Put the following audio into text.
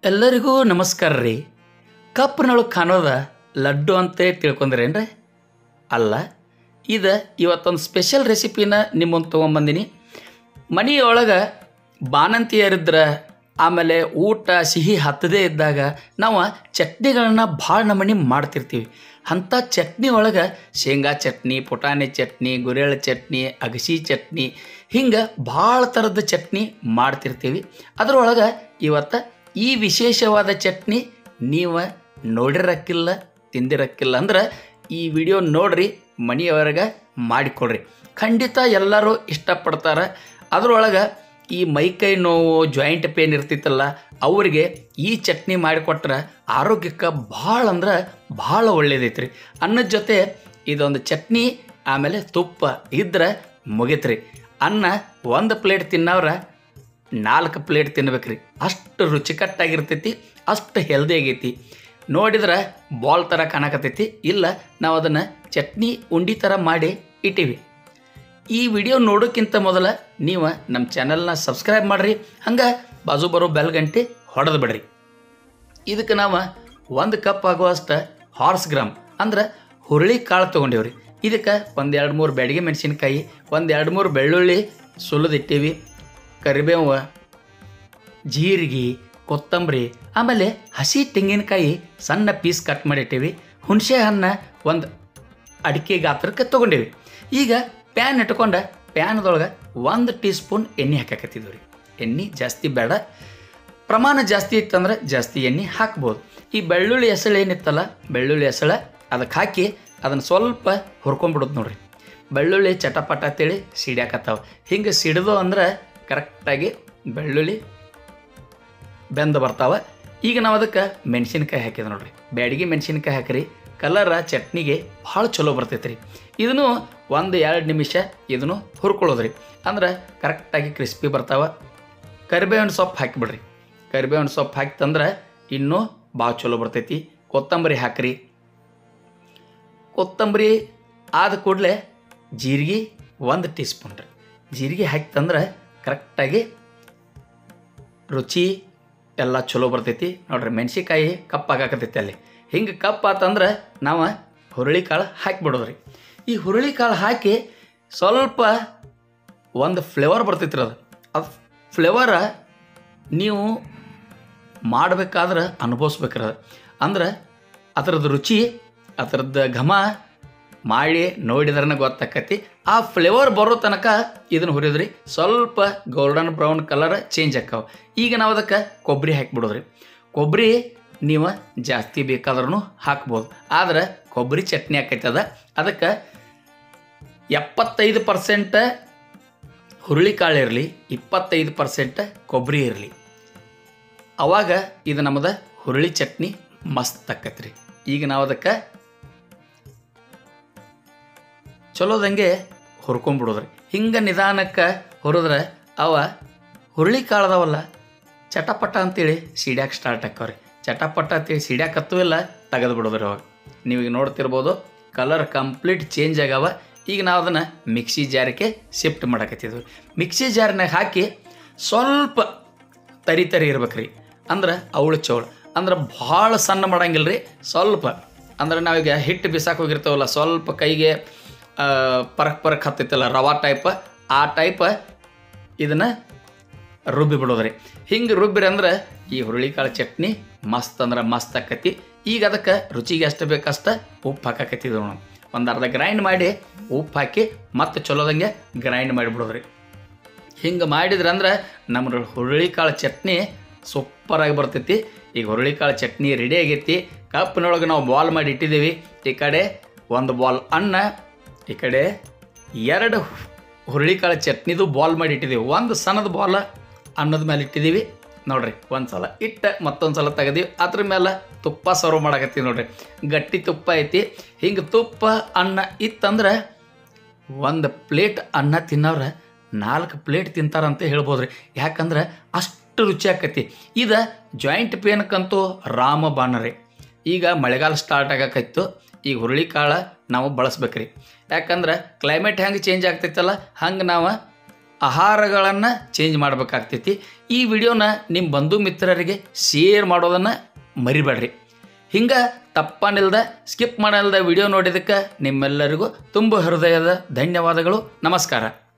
ಎಲ್ಲರಿಗೂ ನಮಸ್ಕಾರ ರೀ. ಕಪ್ಪಿನೊಳಗೆ ಕಾಣೋದ ಲಡ್ಡು ಅಂತ ತಿಳ್ಕೊಂಡ್ರೇನ್ರಿ? ಅಲ್ಲ, ಇದು ಇವತ್ತೊಂದು ಸ್ಪೆಷಲ್ ರೆಸಿಪಿನ ನಿಮ್ಮನ್ನು ತೊಗೊಂಬಂದಿನಿ. ಮನೆಯೊಳಗೆ ಬಾಣಂತಿಯರಿದ್ರೆ ಆಮೇಲೆ ಊಟ ಸಿಹಿ ಹತ್ತದೇ ಇದ್ದಾಗ ನಾವು ಚಟ್ನಿಗಳನ್ನ ಭಾಳ ನಮೂನಿ ಮಾಡ್ತಿರ್ತೀವಿ. ಅಂಥ ಚಟ್ನಿ ಒಳಗೆ ಶೇಂಗಾ ಚಟ್ನಿ, ಪುಟಾಣಿ ಚಟ್ನಿ, ಗುರೆಳ್ಳು ಚಟ್ನಿ, ಅಗಸಿ ಚಟ್ನಿ, ಹಿಂಗೆ ಭಾಳ ಥರದ ಚಟ್ನಿ ಮಾಡ್ತಿರ್ತೀವಿ. ಅದರೊಳಗೆ ಇವತ್ತು ಈ ವಿಶೇಷವಾದ ಚಟ್ನಿ ನೀವು ನೋಡಿರಕ್ಕಿಲ್ಲ, ತಿಂದಿರಕ್ಕಿಲ್ಲ ಅಂದ್ರೆ ಈ ವಿಡಿಯೋ ನೋಡ್ರಿ, ಮನೆಯವರೆಗೆ ಮಾಡಿಕೊಡ್ರಿ. ಖಂಡಿತ ಎಲ್ಲರೂ ಇಷ್ಟಪಡ್ತಾರೆ. ಅದರೊಳಗೆ ಈ ಮೈಕೈ ನೋವು, ಜಾಯಿಂಟ್ ಪೇನ್ ಇರ್ತಿತ್ತಲ್ಲ, ಅವರಿಗೆ ಈ ಚಟ್ನಿ ಮಾಡಿಕೊಟ್ರೆ ಆರೋಗ್ಯಕ್ಕೆ ಭಾಳ ಅಂದ್ರೆ ಭಾಳ ಒಳ್ಳೇದೈತ್ರಿ. ಅನ್ನದ ಜೊತೆ ಇದೊಂದು ಚಟ್ನಿ ಆಮೇಲೆ ತುಪ್ಪ ಇದ್ರೆ ಮುಗಿತ್ರಿ. ಅನ್ನ ಒಂದು ಪ್ಲೇಟ್ ತಿನ್ನೋರ 4 ಪ್ಲೇಟ್ ತಿನ್ಬೇಕ್ರಿ. ಅಷ್ಟು ರುಚಿಕಟ್ಟಾಗಿರ್ತೈತಿ, ಅಷ್ಟು ಹೆಲ್ದಿ ಆಗೈತಿ. ನೋಡಿದ್ರೆ ಬಾಲ್ ಥರ ಕಾಣಕತ್ತೈತಿ. ಇಲ್ಲ, ನಾವು ಅದನ್ನು ಚಟ್ನಿ ಉಂಡಿ ಥರ ಮಾಡಿ ಇಟ್ಟೀವಿ. ಈ ವಿಡಿಯೋ ನೋಡೋಕ್ಕಿಂತ ಮೊದಲು ನೀವು ನಮ್ಮ ಚಾನಲ್ನ ಸಬ್ಸ್ಕ್ರೈಬ್ ಮಾಡಿರಿ, ಹಂಗೆ ಬಾಜು ಬರೋ ಬೆಲ್ ಗಂಟೆ ಹೊಡೆದು ಬಿಡ್ರಿ. ಇದಕ್ಕೆ ನಾವು 1 ಕಪ್ ಆಗುವಷ್ಟು ಹಾರ್ಸ್ ಗ್ರಾಮ್ ಅಂದ್ರೆ ಹುರುಳಿ ಕಾಳು ತೊಗೊಂಡೇವ್ರಿ. ಇದಕ್ಕೆ 1-2-3 ಬ್ಯಾಡಗಿ ಮೆಣಸಿನ್ಕಾಯಿ, 1-2-3 ಬೆಳ್ಳುಳ್ಳಿ ಸುಲಿದಿಟ್ಟೀವಿ, ಕರಿಬೇವು, ಜೀರಿಗೆ, ಕೊತ್ತಂಬರಿ, ಆಮೇಲೆ ಹಸಿ ತೆಂಗಿನಕಾಯಿ ಸಣ್ಣ ಪೀಸ್ ಕಟ್ ಮಾಡಿಟ್ಟೀವಿ, ಹುಣಸೆ ಹಣ್ಣು ಒಂದು ಅಡಿಕೆ ಗಾತ್ರಕ್ಕೆ ತೊಗೊಂಡೇವಿ. ಈಗ ಪ್ಯಾನ್ ಇಟ್ಕೊಂಡು ಪ್ಯಾನ್ದೊಳಗೆ 1 ಟೀ ಸ್ಪೂನ್ ಎಣ್ಣೆ ಹಾಕಾಕತ್ತಿದ್ವಿ ರೀ. ಎಣ್ಣೆ ಜಾಸ್ತಿ ಬೇಡ, ಪ್ರಮಾಣ ಜಾಸ್ತಿ ಇತ್ತಂದ್ರೆ ಜಾಸ್ತಿ ಎಣ್ಣೆ ಹಾಕ್ಬೋದು. ಈ ಬೆಳ್ಳುಳ್ಳಿ ಎಸಳು ಏನಿತ್ತಲ್ಲ, ಬೆಳ್ಳುಳ್ಳಿ ಎಸಳ ಅದಕ್ಕೆ ಹಾಕಿ ಅದನ್ನು ಸ್ವಲ್ಪ ಹುರ್ಕೊಂಡ್ಬಿಡೋದು ನೋಡ್ರಿ. ಬೆಳ್ಳುಳ್ಳಿ ಚಟಪಟ ಅಂತೇಳಿ ಸಿಡ್ಯಾಕತ್ತಾವ. ಹಿಂಗೆ ಸಿಡ್ದು ಅಂದ್ರೆ ಕರೆಕ್ಟಾಗಿ ಬೆಳ್ಳುಳ್ಳಿ ಬೆಂದು ಬರ್ತಾವೆ. ಈಗ ನಾವು ಅದಕ್ಕೆ ಮೆಣಸಿನ್ಕಾಯಿ ಹಾಕಿದ ನೋಡ್ರಿ, ಬ್ಯಾಡಗಿ ಮೆಣಸಿನ್ಕಾಯಿ ಹಾಕಿರಿ. ಕಲರ ಚಟ್ನಿಗೆ ಭಾಳ ಚಲೋ ಬರ್ತೈತೆ ರೀ. ಇದನ್ನು 1-2 ನಿಮಿಷ ಇದನ್ನು ಹುರ್ಕೊಳ್ಳೋದ್ರಿ, ಅಂದ್ರೆ ಕರೆಕ್ಟಾಗಿ ಕ್ರಿಸ್ಪಿ ಬರ್ತಾವೆ. ಕರಿಬೇವಿನ ಸೊಪ್ಪು ಹಾಕಿಬಿಡ್ರಿ. ಕರಿಬೇವಿನ ಸೊಪ್ಪು ಹಾಕಿತಂದ್ರೆ ಇನ್ನೂ ಭಾಳ ಚಲೋ ಬರ್ತೈತಿ. ಕೊತ್ತಂಬರಿ ಹಾಕಿರಿ. ಕೊತ್ತಂಬರಿ ಆದ ಕೂಡಲೇ ಜೀರಿಗೆ 1 ಟೀ ಸ್ಪೂನ್ ರೀ. ಜೀರಿಗೆ ಹಾಕಿತಂದ್ರೆ ಕರೆಕ್ಟಾಗಿ ರುಚಿ ಎಲ್ಲ ಚಲೋ ಬರ್ತೈತಿ ನೋಡ್ರಿ. ಮೆಣಸಿನ್ಕಾಯಿ ಕಪ್ಪಾಗಕತ್ತೈತಿ ಅಲ್ಲಿ. ಹಿಂಗೆ ಕಪ್ಪಾತಂದ್ರೆ ನಾವು ಹುರುಳಿ ಕಾಳು ಹಾಕಿಬಿಡೋದ್ರಿ. ಈ ಹುರುಳಿ ಕಾಳು ಹಾಕಿ ಸ್ವಲ್ಪ ಒಂದು ಫ್ಲೇವರ್ ಬರ್ತೈತಿ ರೀ. ಅದು ಫ್ಲೇವರ ನೀವು ಮಾಡಬೇಕಾದ್ರೆ ಅನುಭವಿಸ್ಬೇಕ್ರಿ. ಅದು ಅಂದ್ರೆ ಅದರದ್ದು ರುಚಿ, ಅದರದ್ದು ಘಮ ಮಾಡಿ ನೋಡಿದ್ರನ್ನ ಗೊತ್ತಾಕತಿ. ಆ ಫ್ಲೇವರ್ ಬರೋ ತನಕ ಇದನ್ನು ಹುರಿದ್ರಿ. ಸ್ವಲ್ಪ ಗೋಲ್ಡನ್ ಬ್ರೌನ್ ಕಲರ್ ಚೇಂಜ್ ಆಕ್ಕಾವ. ಈಗ ನಾವು ಅದಕ್ಕೆ ಕೊಬ್ಬರಿ ಹಾಕಿಬಿಡೋದ್ರಿ. ಕೊಬ್ಬರಿ ನೀವು ಜಾಸ್ತಿ ಬೇಕಾದ್ರೂ ಹಾಕ್ಬೋದು, ಆದ್ರೆ ಕೊಬ್ಬರಿ ಚಟ್ನಿ ಆಕೈತದ. ಅದಕ್ಕೆ 75% ಹುರುಳಿ ಕಾಳು ಇರಲಿ, 25% ಕೊಬ್ಬರಿ ಇರಲಿ. ಅವಾಗ ಇದು ನಮ್ಮದು ಹುರುಳಿ ಚಟ್ನಿ ಮಸ್ತ್ ಆಕೈತ್ರಿ. ಈಗ ನಾವು ಅದಕ್ಕೆ ಚಲೋದಂಗೆ ಹುರ್ಕೊಂಡ್ಬಿಡೋದ್ರಿ. ಹಿಂಗೆ ನಿಧಾನಕ್ಕೆ ಹುರಿದ್ರೆ ಅವ ಹುರುಳಿ ಕಾಳದವಲ್ಲ ಚಟಪಟ ಅಂತೇಳಿ ಸಿಡ್ಯಾಕೆ ಸ್ಟಾರ್ಟ್ ಆಕ್ಕವ್ರಿ. ಚಟಪಟ ಅಂತೇಳಿ ಸಿಡ್ಯಾಕತ್ತೂ ಇಲ್ಲ, ತೆಗೆದು ಬಿಡೋದ್ರಿ. ಅವಾಗ ನೀವೀಗ ನೋಡ್ತಿರ್ಬೋದು ಕಲರ್ ಕಂಪ್ಲೀಟ್ ಚೇಂಜ್ ಆಗ್ಯಾವ. ಈಗ ನಾವು ಅದನ್ನು ಮಿಕ್ಸಿ ಜಾರಕ್ಕೆ ಶಿಫ್ಟ್ ಮಾಡಕತ್ತಿದ್ವಿ. ಮಿಕ್ಸಿ ಜಾರ್ನಾಗ ಹಾಕಿ ಸ್ವಲ್ಪ ತರಿ ಇರ್ಬೇಕ್ರಿ. ಅಂದ್ರೆ ಅವಳು ಚೌಳು ಅಂದ್ರೆ ಭಾಳ ಸಣ್ಣ ಮಾಡಂಗಿಲ್ಲ ರೀ. ಸ್ವಲ್ಪ ಅಂದ್ರೆ ನಾವೀಗ ಹಿಟ್ಟು ಬಿಸಾಕ್ ಹೋಗಿರ್ತೇವಲ್ಲ, ಸ್ವಲ್ಪ ಕೈಗೆ ಪರಕ್ ಹತ್ತೈತಲ್ಲ ರವಾ ಟೈಪ್, ಆ ಟೈಪ್ ಇದನ್ನು ರುಬ್ಬಿ ಬಿಡೋದ್ರಿ. ಹಿಂಗೆ ರುಬ್ಬಿರಿ ಅಂದ್ರೆ ಈ ಹುರುಳಿಕಾಳು ಚಟ್ನಿ ಮಸ್ತ್ ಅಂದ್ರೆ ಮಸ್ತ್ ಆಕತಿ. ಈಗ ಅದಕ್ಕೆ ರುಚಿಗೆ ಎಷ್ಟು ಬೇಕಷ್ಟು ಉಪ್ಪು ಹಾಕಾಕತ್ತಿದ್ವಿ ನಾವು. ಒಂದು ಅರ್ಧ ಗ್ರೈಂಡ್ ಮಾಡಿ ಉಪ್ಪು ಹಾಕಿ ಮತ್ತೆ ಚಲೋದಂಗೆ ಗ್ರೈಂಡ್ ಮಾಡಿಬಿಡೋದ್ರಿ. ಹಿಂಗೆ ಮಾಡಿದ್ರೆ ಅಂದ್ರೆ ನಮ್ಮ ಹುರುಳಿಕಾಳು ಚಟ್ನಿ ಸೂಪರಾಗಿ ಬರ್ತೈತಿ. ಈಗ ಹುರುಳಿಕಾಳು ಚಟ್ನಿ ರೆಡಿ ಆಗೈತಿ. ಕಪ್ಪಿನೊಳಗೆ ನಾವು ಬಾಲ್ ಮಾಡಿ ಇಟ್ಟಿದ್ದೀವಿ. ಈ ಕಡೆ 1 ಬಾಲ್ ಅನ್ನ, ಈ ಕಡೆ 2 ಹುರುಳಿಕಾಳು ಚಟ್ನಿದು ಬಾಲ್ ಮಾಡಿ ಇಟ್ಟಿದ್ದೀವಿ. 1 ಸಣ್ಣದ ಬಾಲ್ ಅನ್ನದ ಮೇಲೆ ಇಟ್ಟಿದ್ದೀವಿ ನೋಡ್ರಿ. ಒಂದು ಸಲ ಇಟ್ಟು ಮತ್ತೊಂದು ಸಲ ತೆಗೆದೀವಿ. ಅದ್ರ ಮೇಲೆ ತುಪ್ಪ ಸರ್ವ್ ಮಾಡಕತ್ತೀವಿ ನೋಡ್ರಿ. ಗಟ್ಟಿ ತುಪ್ಪ ಐತಿ. ಹಿಂಗೆ ತುಪ್ಪ ಅನ್ನ ಇತ್ತಂದ್ರೆ 1 ಪ್ಲೇಟ್ ಅನ್ನ ತಿನ್ನೋರು 4 ಪ್ಲೇಟ್ ತಿಂತಾರಂತ ಹೇಳ್ಬೋದ್ರಿ. ಯಾಕಂದ್ರೆ ಅಷ್ಟು ರುಚಿ ಆಕತಿ. ಇದು ಜಾಯಿಂಟ್ ಪೇನ್ಕಂತೂ ರಾಮಬಾಣ ರೀ. ಈಗ ಮಳೆಗಾಲ ಸ್ಟಾರ್ಟ್ ಆಗಕೈತು. ಈಗ ಹುರುಳಿಕಾಳು ನಾವು ಬಳಸ್ಬೇಕ್ರಿ. ಯಾಕಂದ್ರೆ ಕ್ಲೈಮೇಟ್ ಹೆಂಗೆ ಚೇಂಜ್ ಆಗ್ತೈತಲ್ಲ, ಹಂಗೆ ನಾವು ಆಹಾರಗಳನ್ನು ಚೇಂಜ್ ಮಾಡಬೇಕಾಗ್ತೈತಿ. ಈ ವಿಡಿಯೋನ ನಿಮ್ಮ ಬಂಧು ಮಿತ್ರರಿಗೆ ಶೇರ್ ಮಾಡೋದನ್ನು ಮರಿಬೇಡ್ರಿ. ಹಿಂಗೆ ತಪ್ಪನಿಲ್ದ ಸ್ಕಿಪ್ ಮಾಡಲ್ದ ವಿಡಿಯೋ ನೋಡಿದ್ದಕ್ಕೆ ನಿಮ್ಮೆಲ್ಲರಿಗೂ ತುಂಬ ಹೃದಯದ ಧನ್ಯವಾದಗಳು. ನಮಸ್ಕಾರ.